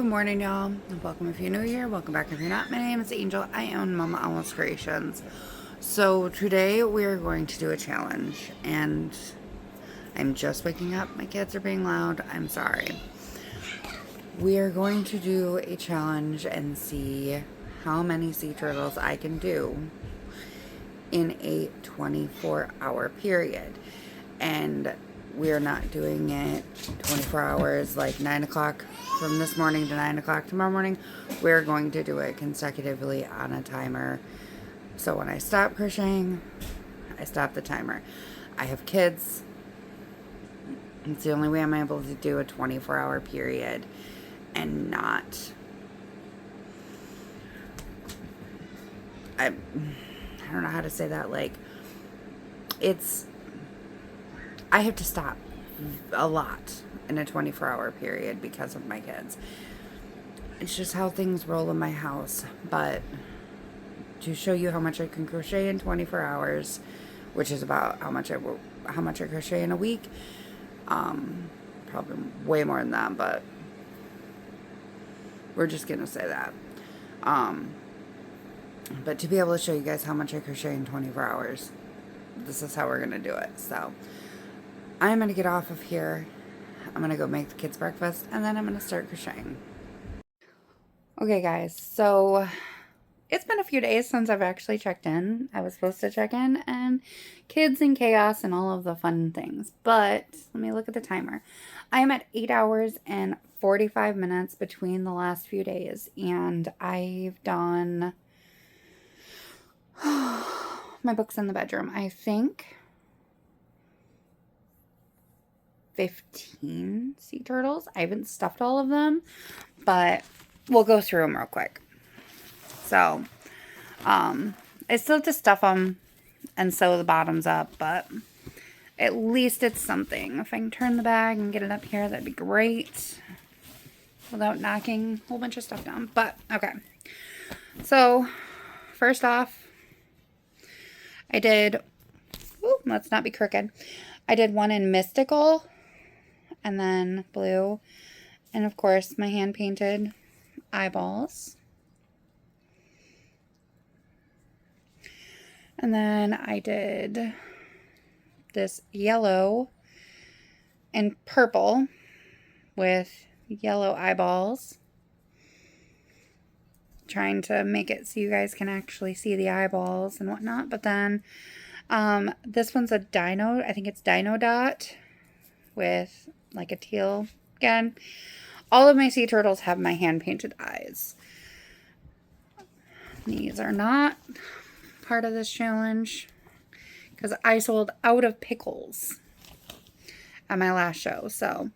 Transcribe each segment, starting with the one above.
Good morning, y'all. Welcome if you're new here. Welcome back if you're not. My name is Angel. I own Mama Almost Creations. So today we're going to do a challenge, and I'm just waking up. My kids are being loud. I'm sorry. We are going to do a challenge and see how many sea turtles I can do in a 24-hour period. And we're not doing it 24 hours, like 9 o'clock from this morning to 9 o'clock tomorrow morning. We're going to do it consecutively on a timer. So when I stop crocheting, I stop the timer. I have kids. It's the only way I'm able to do a 24-hour period and not... I don't know how to say that. Like, I have to stop a lot in a 24-hour period because of my kids. It's just how things roll in my house. But to show you how much I can crochet in 24 hours, which is about how much I crochet in a week, probably way more than that, but we're just gonna say that. But to be able to show you guys how much I crochet in 24 hours, this is how we're gonna do it. So I'm going to get off of here. I'm going to go make the kids breakfast, and then I'm going to start crocheting. Okay, guys, so it's been a few days since I've actually checked in. I was supposed to check in, and kids and chaos and all of the fun things. But let me look at the timer. I am at 8 hours and 45 minutes between the last few days, and I've done my book's in the bedroom, I think 15 sea turtles. I haven't stuffed all of them, but we'll go through them real quick. So, I still have to stuff them and sew the bottoms up, but at least it's something. If I can turn the bag and get it up here, that'd be great without knocking a whole bunch of stuff down. But, okay. So, first off, I did, let's not be crooked. I did one in Mystical, and then blue, and of course my hand painted eyeballs. And then I did this yellow and purple with yellow eyeballs, trying to make it so you guys can actually see the eyeballs and whatnot. But then this one's a dino, I think it's Dino Dot, with like a teal. Again, all of my sea turtles have my hand painted eyes. These are not part of this challenge because I sold out of pickles at my last show. So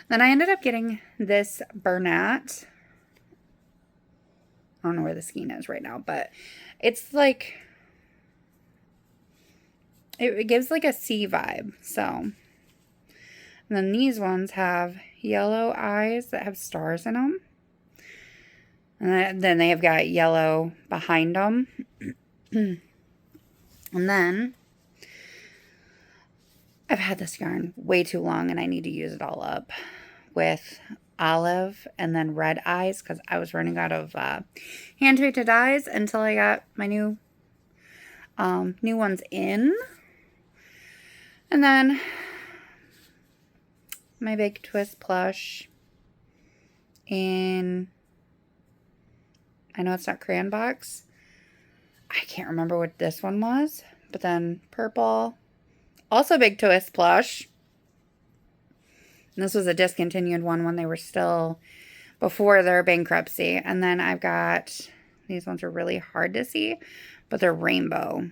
then I ended up getting this Bernat. I don't know where the skein is right now, but it's like, it gives like a sea vibe. So, and then these ones have yellow eyes that have stars in them. And then they have got yellow behind them. And then I've had this yarn way too long and I need to use it all up with olive and then red eyes because I was running out of hand painted eyes until I got my new ones in. And then my big twist plush in, I know it's not Crayon Box. I can't remember what this one was. But then purple. Also big twist plush. And this was a discontinued one when they were still before their bankruptcy. And then I've got, these ones are really hard to see, but they're rainbow.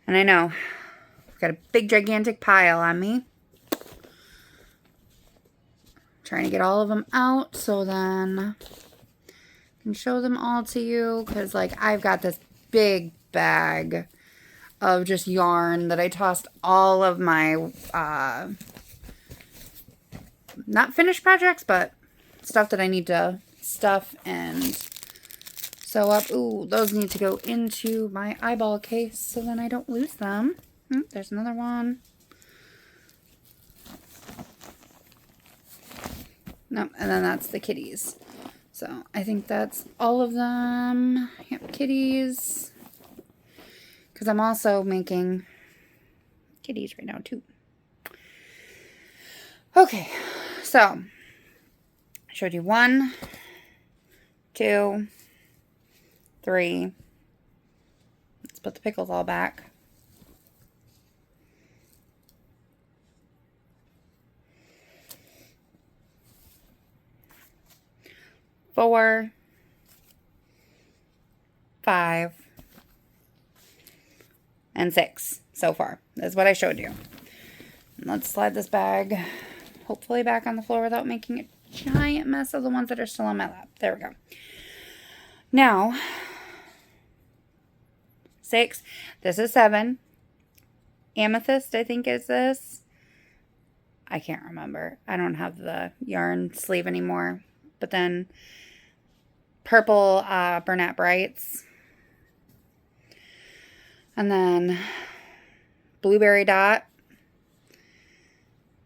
And I know, I've got a big gigantic pile on me. Trying to get all of them out so then I can show them all to you. Because like I've got this big bag of just yarn that I tossed all of my not finished projects, but stuff that I need to stuff and sew up. Ooh, those need to go into my eyeball case so then I don't lose them. There's another one. Nope, and then that's the kitties. So I think that's all of them. Yep, kitties. Because I'm also making kitties right now too. Okay, so I showed you 1, 2, 3. Let's put the pickles all back. 4, 5, and 6 so far. That's what I showed you. Let's slide this bag hopefully back on the floor without making a giant mess of the ones that are still on my lap. There we go. Now, 6. This is 7. Amethyst, I think, is this. I can't remember. I don't have the yarn sleeve anymore. But then purple Bernat Brights. And then blueberry dot.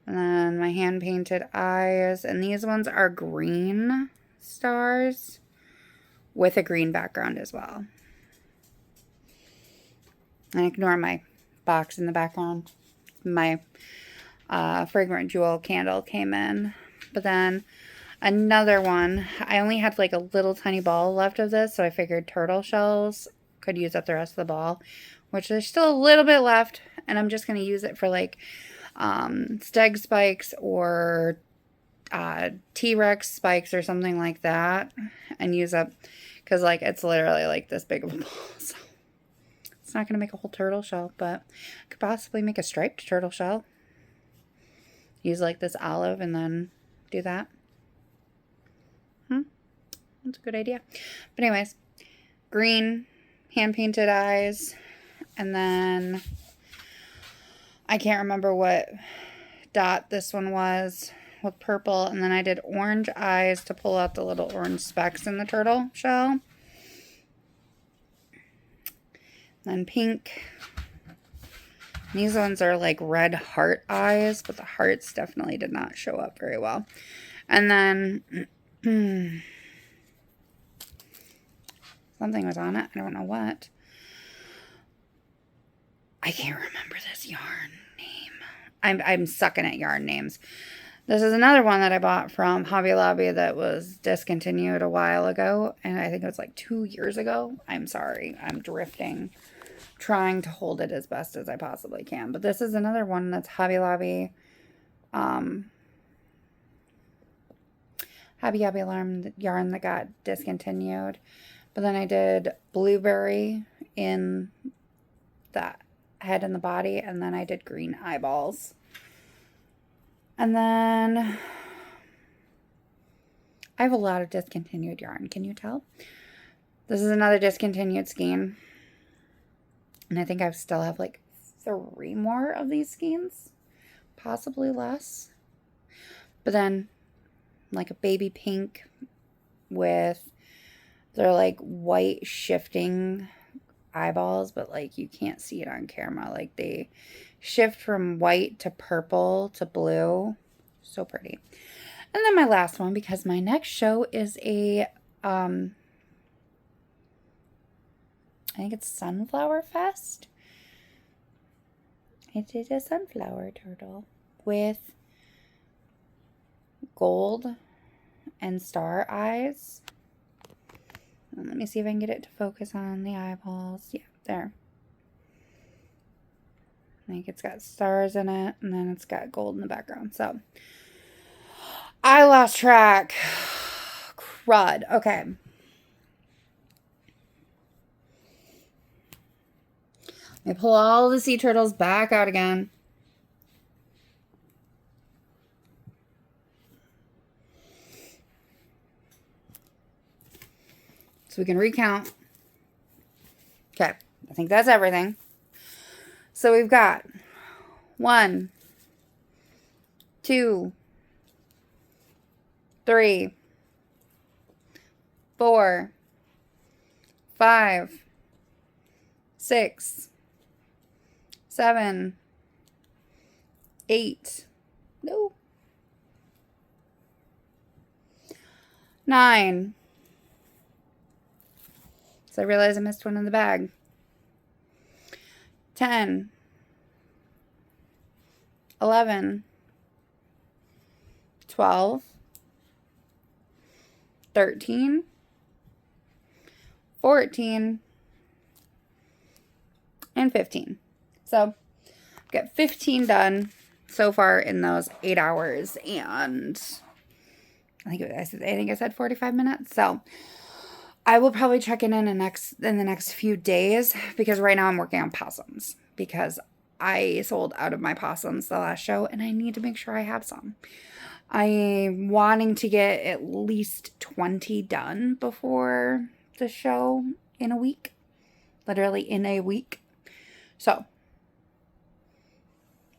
And then my hand-painted eyes. And these ones are green stars with a green background as well. And ignore my box in the background. My fragrant jewel candle came in. But then another one. I only had like a little tiny ball left of this, so I figured turtle shells could use up the rest of the ball, which there's still a little bit left, and I'm just going to use it for like steg spikes or T-Rex spikes or something like that, and use up, because like it's literally like this big of a ball, so it's not going to make a whole turtle shell, but I could possibly make a striped turtle shell. Use like this olive and then do that. That's a good idea. But anyways, green hand-painted eyes, and then I can't remember what dot this one was with purple, and then I did orange eyes to pull out the little orange specks in the turtle shell. Then pink. These ones are like red heart eyes, but the hearts definitely did not show up very well. And then something was on it. I don't know what. I can't remember this yarn name. I'm sucking at yarn names. This is another one that I bought from Hobby Lobby that was discontinued a while ago. And I think it was like 2 years ago. I'm sorry. I'm drifting. Trying to hold it as best as I possibly can. But this is another one that's Hobby Lobby. Hobby yarn that got discontinued. But then I did blueberry in the head and the body. And then I did green eyeballs. And then I have a lot of discontinued yarn. Can you tell? This is another discontinued skein. And I think I still have like 3 more of these skeins. Possibly less. But then like a baby pink with... They're like white shifting eyeballs, but like you can't see it on camera. Like they shift from white to purple to blue. So pretty. And then my last one, because my next show is a, I think it's Sunflower Fest. I did a sunflower turtle with gold and star eyes. Let me see if I can get it to focus on the eyeballs. Yeah, there. I think it's got stars in it, and then it's got gold in the background. So, I lost track. Crud. Okay. Let me pull all the sea turtles back out again. So we can recount. Okay, I think that's everything. So we've got 1, 2, 3, 4, 5, 6, 7, 8. No. 9. So I realized I missed one in the bag. 10. 11. 12. 13. 14. And 15. So I've got 15 done so far in those 8 hours, and I think I said 45 minutes. So I will probably check in the next few days, because right now I'm working on possums because I sold out of my possums the last show and I need to make sure I have some. I'm wanting to get at least 20 done before the show in a week. Literally in a week. So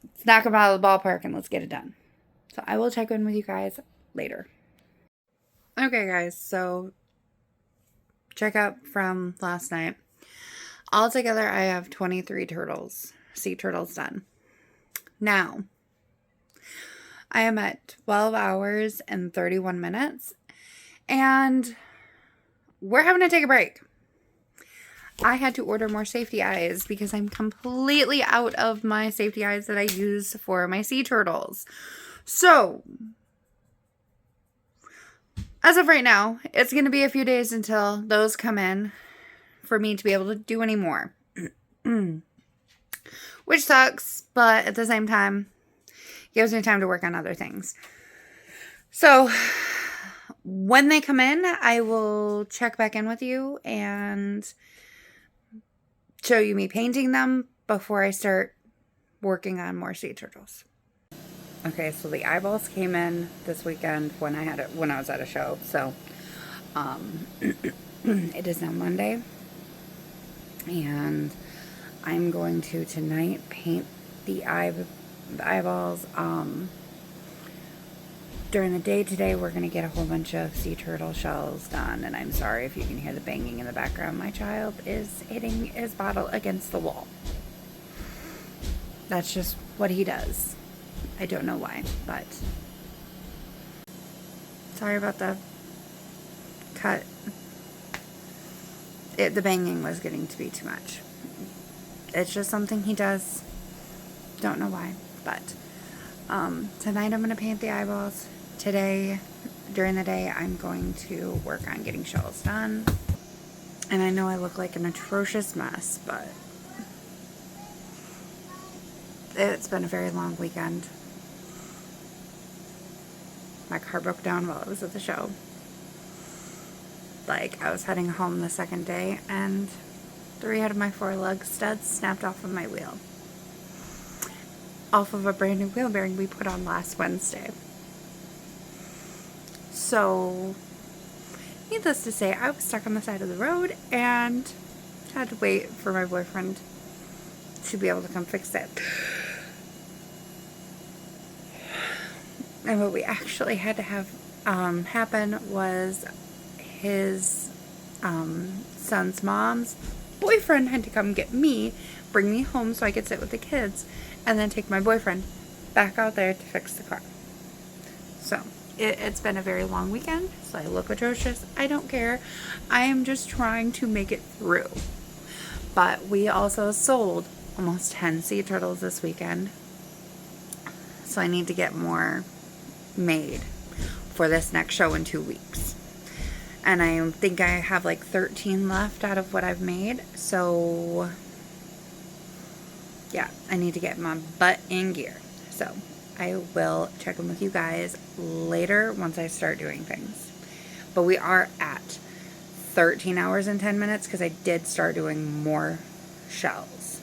let's knock them out of the ballpark and let's get it done. So I will check in with you guys later. Okay, guys, so checkup from last night. Altogether, I have 23 sea turtles done. Now, I am at 12 hours and 31 minutes, and we're having to take a break. I had to order more safety eyes because I'm completely out of my safety eyes that I use for my sea turtles. So, as of right now, it's going to be a few days until those come in for me to be able to do any more. Which sucks, but at the same time, gives me time to work on other things. So, when they come in, I will check back in with you and show you me painting them before I start working on more sea turtles. Okay, so the eyeballs came in this weekend when I was at a show. So it is now Monday, and I'm going to tonight paint the eyeballs. During the day today, we're going to get a whole bunch of sea turtle shells done. And I'm sorry if you can hear the banging in the background. My child is hitting his bottle against the wall. That's just what he does. I don't know why, but sorry about the cut. The banging was getting to be too much. It's just something he does. Don't know why, but tonight I'm going to paint the eyeballs. Today, during the day, I'm going to work on getting shells done. And I know I look like an atrocious mess, but it's been a very long weekend. My car broke down while I was at the show. Like, I was heading home the second day, and 3 out of my 4 lug studs snapped off of my wheel. Off of a brand new wheel bearing we put on last Wednesday. So, needless to say, I was stuck on the side of the road and had to wait for my boyfriend to be able to come fix it. And what we actually had to have happen was his son's mom's boyfriend had to come get me, bring me home so I could sit with the kids, and then take my boyfriend back out there to fix the car. So, it's been a very long weekend, so I look atrocious. I don't care. I am just trying to make it through. But we also sold almost 10 sea turtles this weekend. So I need to get more made for this next show in 2 weeks. And I think I have like 13 left out of what I've made. So, yeah, I need to get my butt in gear. So, I will check in with you guys later once I start doing things. But we are at 13 hours and 10 minutes because I did start doing more shells.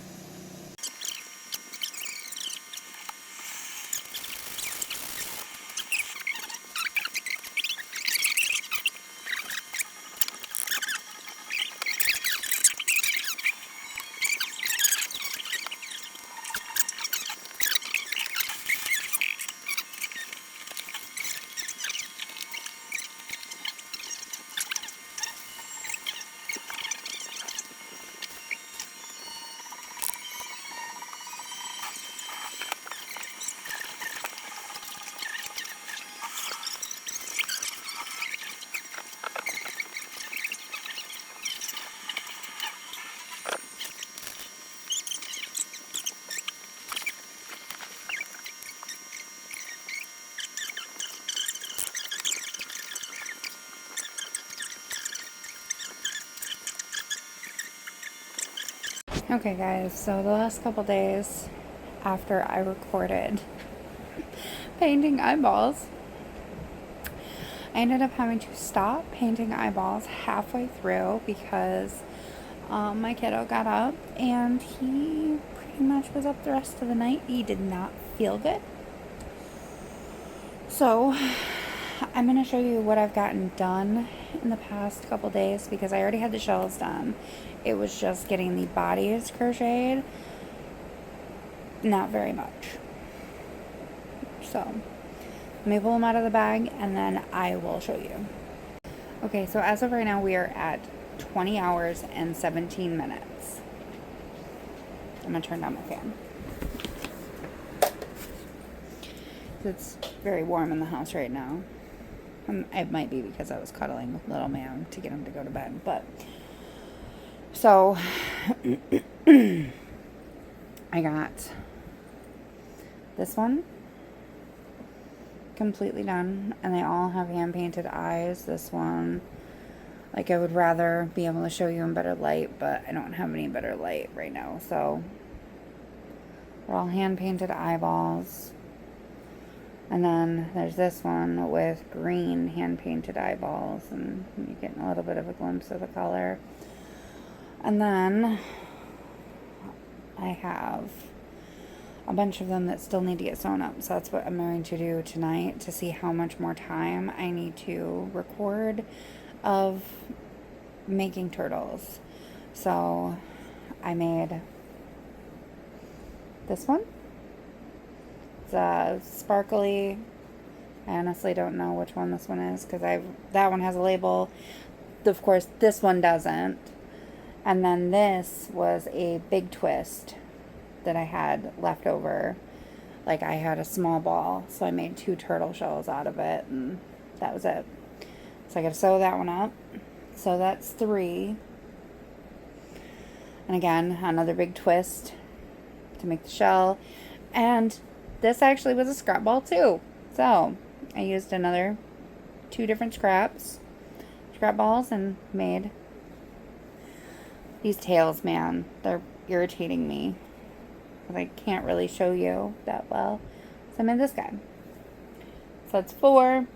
Okay, guys, so the last couple days after I recorded painting eyeballs, I ended up having to stop painting eyeballs halfway through because my kiddo got up and he pretty much was up the rest of the night. He did not feel good. So I'm going to show you what I've gotten done in the past couple days because I already had the shells done. It was just getting the bodies crocheted. Not very much. So let me pull them out of the bag and then I will show you. Okay, so as of right now we are at 20 hours and 17 minutes. I'm going to turn down my fan. It's very warm in the house right now. It might be because I was cuddling with little man to get him to go to bed. But so I got this one completely done, and they all have hand painted eyes. This one, like, I would rather be able to show you in better light, but I don't have any better light right now. So they're all hand painted eyeballs. And then there's this one with green hand-painted eyeballs, and you're getting a little bit of a glimpse of the color. And then I have a bunch of them that still need to get sewn up. So that's what I'm going to do tonight to see how much more time I need to record of making turtles. So I made this one. Sparkly. I honestly don't know which one this one is because that one has a label. Of course, this one doesn't. And then this was a big twist that I had left over. Like, I had a small ball, so I made 2 turtle shells out of it, and that was it. So I got to sew that one up. So that's 3. And again, another big twist to make the shell. And this actually was a scrap ball too. So I used another 2 different scrap balls and made these tails. Man, they're irritating me because I can't really show you that well. So I made this guy. So that's 4.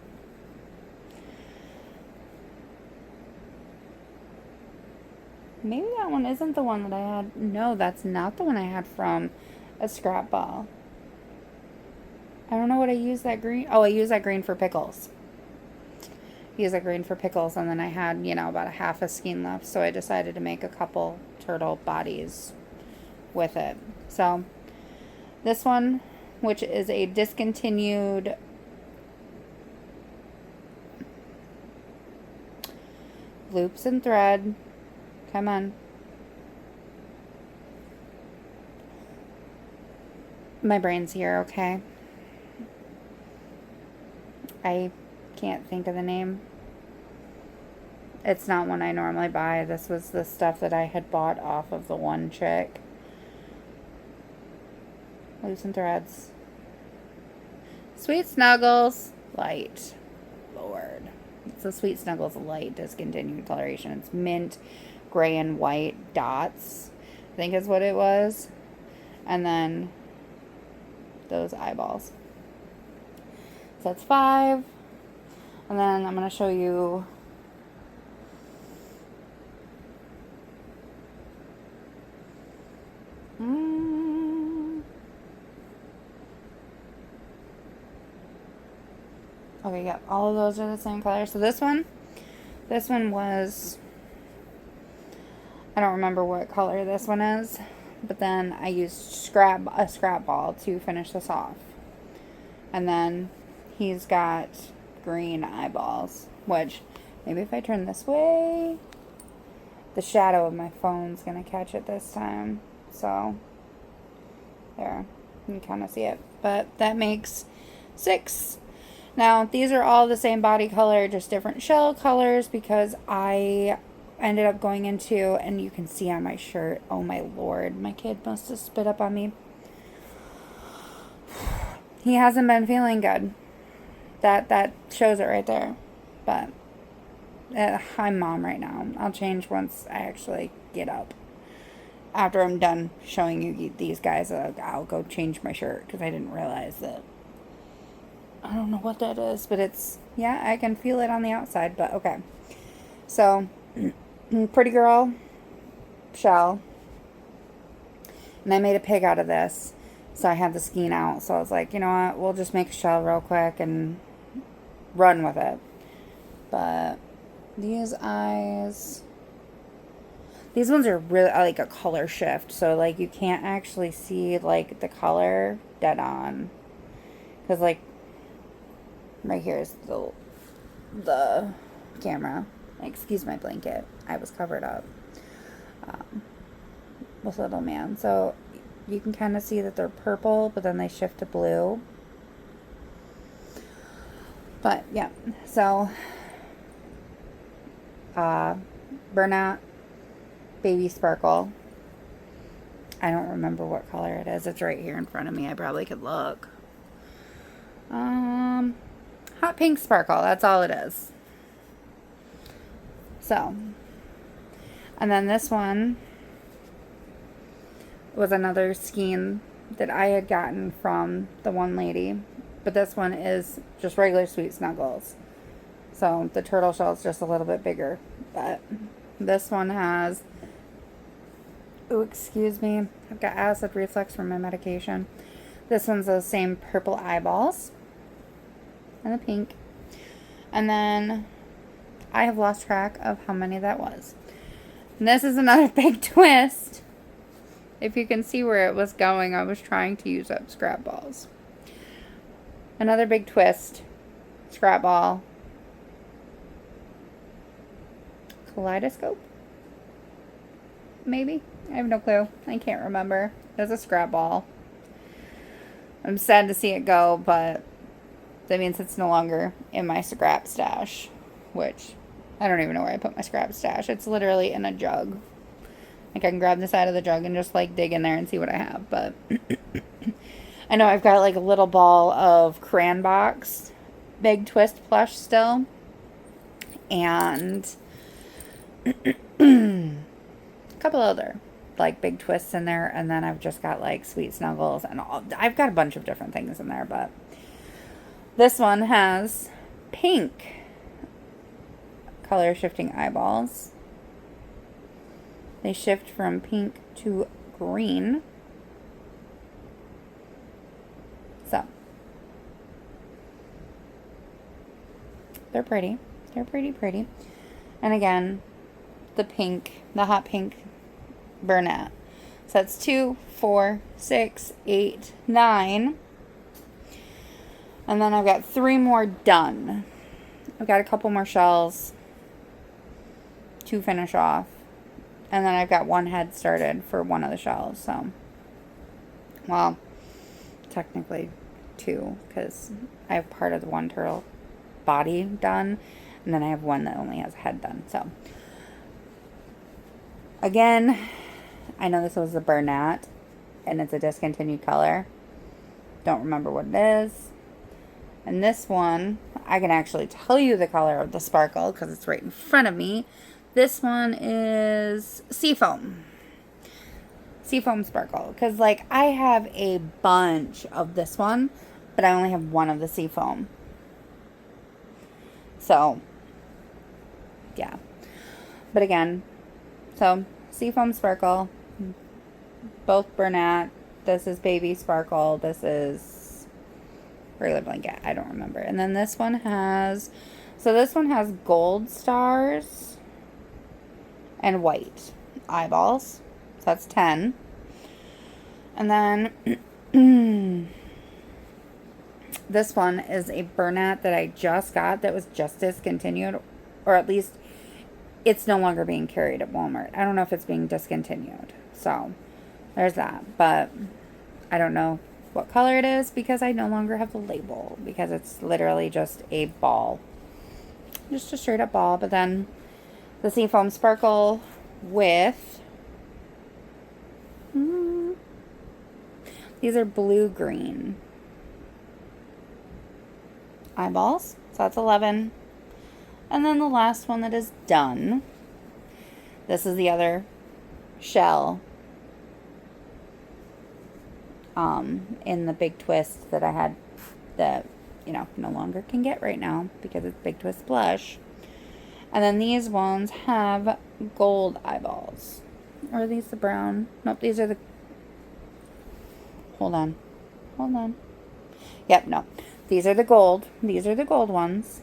Maybe that one isn't the one that I had. No, that's not the one I had from a scrap ball. I don't know what I used that green. Oh, I used that green for pickles. Use that green for pickles, and then I had, about a half a skein left, so I decided to make a couple turtle bodies with it. So this one, which is a discontinued loops and thread. Come on. My brain's here, okay? I can't think of the name. It's not one I normally buy. This was the stuff that I had bought off of the one chick. Loops and threads. Sweet Snuggles Light. Lord. It's a Sweet Snuggles Light discontinued coloration. It's mint, gray, and white dots, I think is what it was. And then those eyeballs. So that's 5. And then I'm going to show you okay, yeah, all of those are the same color. So this one was, I don't remember what color this one is, but then I used a scrap ball to finish this off. And then he's got green eyeballs, which maybe if I turn this way, the shadow of my phone's gonna catch it this time. So there, you can kind of see it, but that makes 6. Now these are all the same body color, just different shell colors, because I ended up going into, and you can see on my shirt, oh my lord, my kid must have spit up on me. He hasn't been feeling good. That shows it right there. But I'm mom right now. I'll change once I actually get up. after I'm done showing you these guys, I'll go change my shirt because I didn't realize that. I don't know what that is, but it's, yeah, I can feel it on the outside, but okay. So, Pretty Girl shell. And I made a pig out of this. So I had the skein out. So I was like, you know what, we'll just make a shell real quick and run with it. But these eyes, these ones are really like a color shift. So like you can't actually see like the color dead on. Because like right here is the camera. Excuse my blanket. I was covered up with little man. So you can kind of see that they're purple, but then they shift to blue. But yeah, so Burnout Baby Sparkle. I don't remember what color it is. It's right here in front of me. I probably could look. Hot Pink Sparkle. That's all it is. So, and then this one was another skein that I had gotten from the one lady. But this one is just regular Sweet Snuggles. So the turtle shell is just a little bit bigger. But this one has, oh, excuse me, I've got acid reflux from my medication. This one's those same purple eyeballs. And the pink. And then I have lost track of how many that was. And this is another big twist. If you can see where it was going, I was trying to use up scrap balls. Another big twist. Scrap ball. Kaleidoscope? Maybe? I have no clue. I can't remember. It was a scrap ball. I'm sad to see it go, but that means it's no longer in my scrap stash. Which, I don't even know where I put my scrap stash. It's literally in a jug. Like, I can grab the side of the jug and just, like, dig in there and see what I have. But I know I've got, like, a little ball of Crayon Box Big Twist plush still. And a couple other, like, big twists in there. And then I've just got, like, Sweet Snuggles and all. I've got a bunch of different things in there. But this one has pink color shifting eyeballs. They shift from pink to green. So, they're pretty. They're pretty. And again, the pink, the hot pink Bernat. So that's 2, 4, 6, 8, 9. And then I've got 3 more done. I've got a couple more shells to finish off. And then I've got 1 head started for one of the shells. So, well, technically 2, because I have part of the one turtle body done. And then I have one that only has a head done. So, again, I know this was a Bernat. And it's a discontinued color. Don't remember what it is. And this one, I can actually tell you the color of the sparkle because it's right in front of me. This one is Seafoam. Seafoam Sparkle. Because, like, I have a bunch of this one, but I only have one of the Seafoam. So, yeah. But again, so, Seafoam Sparkle. Both Bernat. This is Baby Sparkle. This is regular blanket. I don't remember. And then this one has, so this one has gold stars and white eyeballs. So that's 10. And then this one is a Bernat that I just got that was just discontinued, or at least it's no longer being carried at Walmart. I don't know if it's being discontinued. So there's that. But I don't know what color it is because I no longer have the label because it's literally just a ball. Just a straight up ball. But then the Seafoam Sparkle with, these are blue-green eyeballs. So that's 11. And then the last one that is done. This is the other shell in the Big Twist that I had that, no longer can get right now because it's Big Twist Blush. And then these ones have gold eyeballs. Or are these the brown? Nope, these are the... Hold on. Yep, no. These are the gold. These are the gold ones.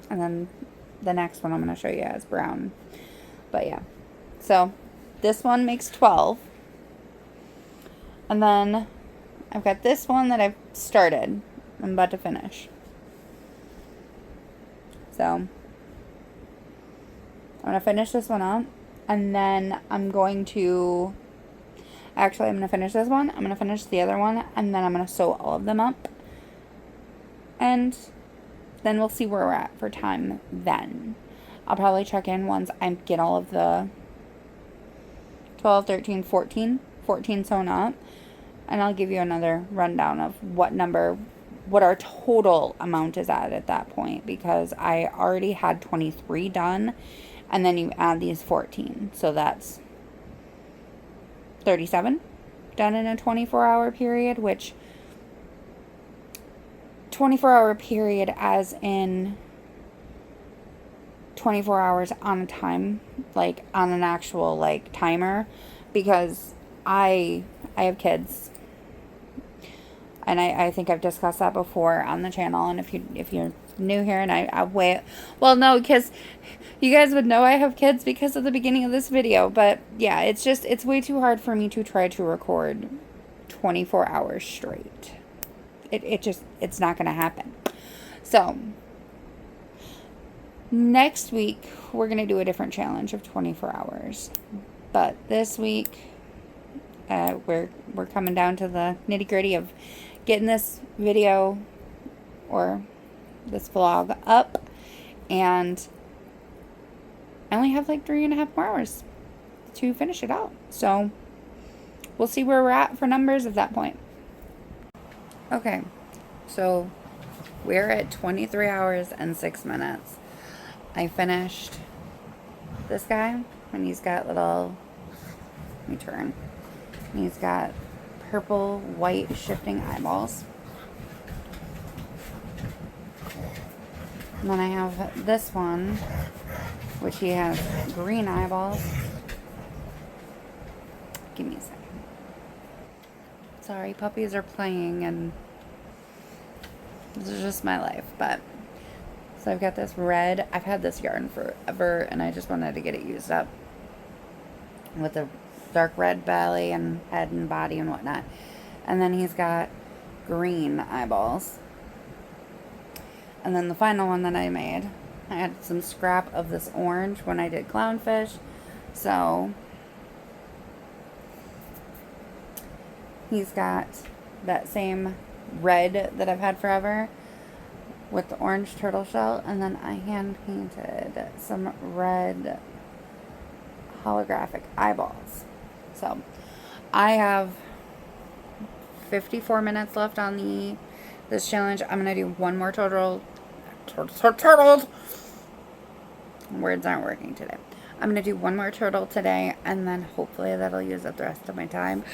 And then the next one I'm going to show you has brown. But yeah. So, this one makes 12. And then I've got this one that I've started. I'm about to finish. So, I'm going to finish this one up. And then I'm going to... Actually, I'm going to finish this one. I'm going to finish the other one. And then I'm going to sew all of them up. And then we'll see where we're at for time then. I'll probably check in once I get all of the 12, 13, 14 sewn up. And I'll give you another rundown of what our total amount is at that point. Because I already had 23 done. And then you add these 14. So that's 37 done in a 24-hour period, which 24-hour period as in 24 hours on a time, like on an actual like timer, because I have kids, and I think I've discussed that before on the channel. And if you're new here, and I wait, well, no, because you guys would know I have kids because of the beginning of this video. But yeah, it's way too hard for me to try to record 24 hours straight. It's not going to happen. So, next week, we're going to do a different challenge of 24 hours. But this week, we're coming down to the nitty-gritty of getting this video or this vlog up. And I only have like 3.5 more hours to finish it out. So, we'll see where we're at for numbers at that point. Okay, so we're at 23 hours and 6 minutes. I finished this guy, and he's got little, let me turn, he's got purple, white shifting eyeballs. And then I have this one, which he has green eyeballs. Give me a second. Sorry, puppies are playing, and this is just my life. But so I've got this red. I've had this yarn forever, and I just wanted to get it used up with a dark red belly and head and body and whatnot. And then he's got green eyeballs. And then the final one that I made, I had some scrap of this orange when I did clownfish. So he's got that same red that I've had forever with the orange turtle shell. And then I hand painted some red holographic eyeballs. So I have 54 minutes left on this challenge. I'm going to do one more turtle. Words aren't working today. I'm going to do one more turtle today, and then hopefully that'll use up the rest of my time.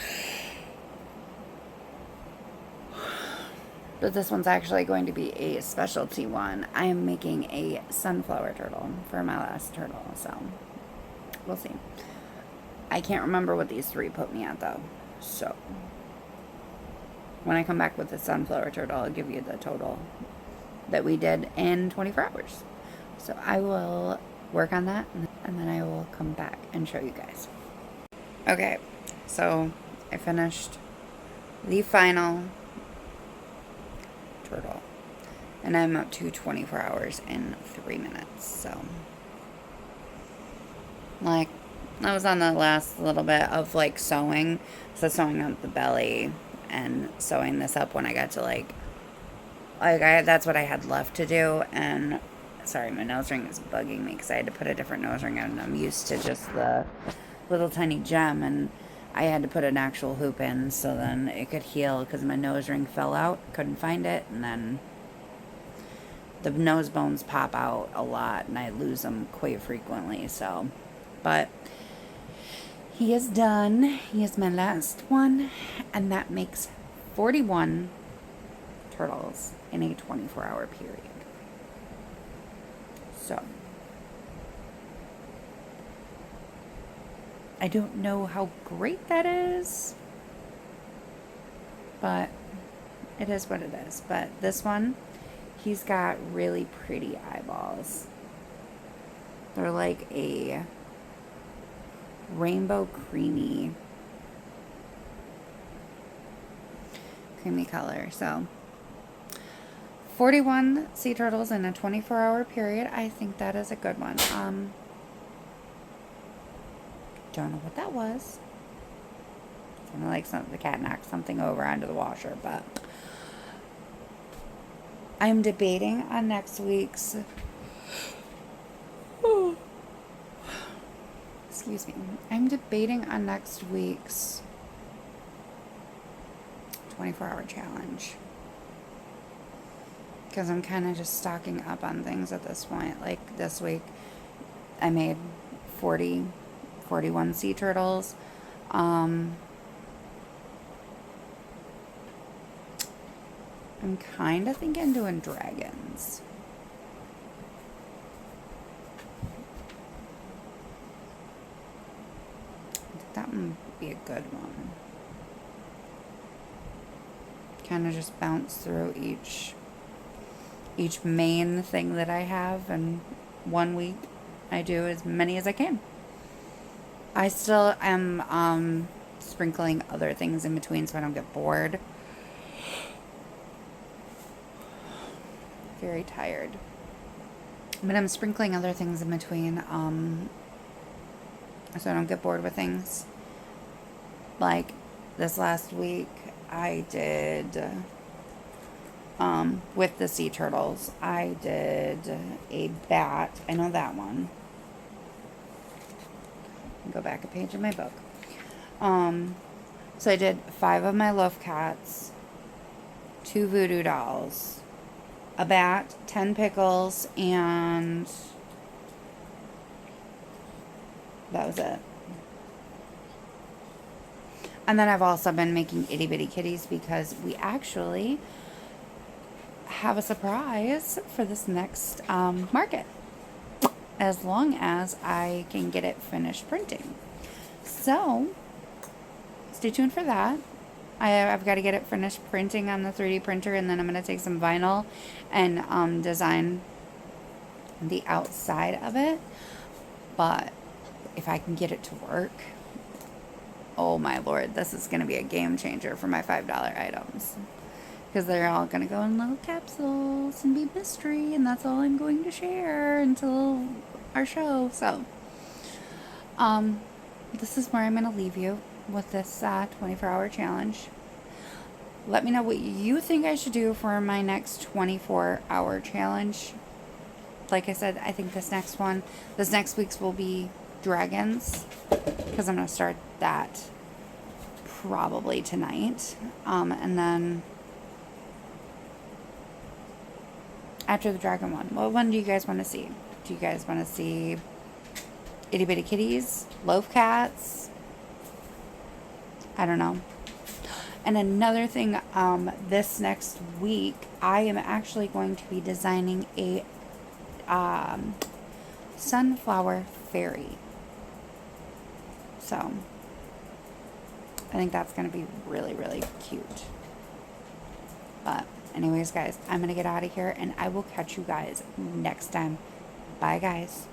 But this one's actually going to be a specialty one. I am making a sunflower turtle for my last turtle, so we'll see. I can't remember what these three put me at, though. So when I come back with the sunflower turtle, I'll give you the total that we did in 24 hours. So I will work on that, and then I will come back and show you guys. Okay, so I finished the final turtle, and I'm up to 24 hours and 3 minutes. So like, I was on the last little bit of like sewing, so sewing up the belly and sewing this up when I got to like that's what I had left to do. And sorry, my nose ring is bugging me because I had to put a different nose ring on. I'm used to just the little tiny gem, and I had to put an actual hoop in so then it could heal because my nose ring fell out. Couldn't find it, and then the nose bones pop out a lot, and I lose them quite frequently. So, but he is done. He is my last one, and that makes 41 turtles in a 24-hour period. So, I don't know how great that is, but it is what it is. But this one, he's got really pretty eyeballs. They're like a rainbow creamy color. So 41 sea turtles in a 24-hour period. I think that is a good one. Don't know what that was. Kind of like the cat knocked something over onto the washer, but I'm debating on next week's. Excuse me. I'm debating on next week's 24-hour challenge, because I'm kind of just stocking up on things at this point. Like this week, I made 41 sea turtles. I'm kind of thinking doing dragons. I think that one would be a good one. Kind of just bounce through each main thing that I have, and 1 week I do as many as I can. I still am sprinkling other things in between so I don't get bored. Very tired. But I'm sprinkling other things in between so I don't get bored with things. Like this last week I did with the sea turtles, I did a bat. I know that one. Go back a page in my book. So I did 5 of my loaf cats, 2 voodoo dolls, a bat, 10 pickles, and that was it. And then I've also been making itty bitty kitties because we actually have a surprise for this next market, as long as I can get it finished printing. So stay tuned for that. I've got to get it finished printing on the 3D printer, and then I'm going to take some vinyl and design the outside of it. But if I can get it to work, oh my lord, this is going to be a game changer for my $5 items. Because they're all going to go in little capsules and be mystery, and that's all I'm going to share until our show. So, this is where I'm going to leave you with this 24-hour challenge. Let me know what you think I should do for my next 24-hour challenge. Like I said, I think this next week's will be dragons, because I'm going to start that probably tonight. And then after the dragon one, what one do you guys want to see? Do you guys want to see itty bitty kitties, loaf cats? I don't know. And another thing, this next week, I am actually going to be designing a sunflower fairy. So I think that's going to be really, really cute. But anyways, guys, I'm going to get out of here, and I will catch you guys next time. Bye, guys.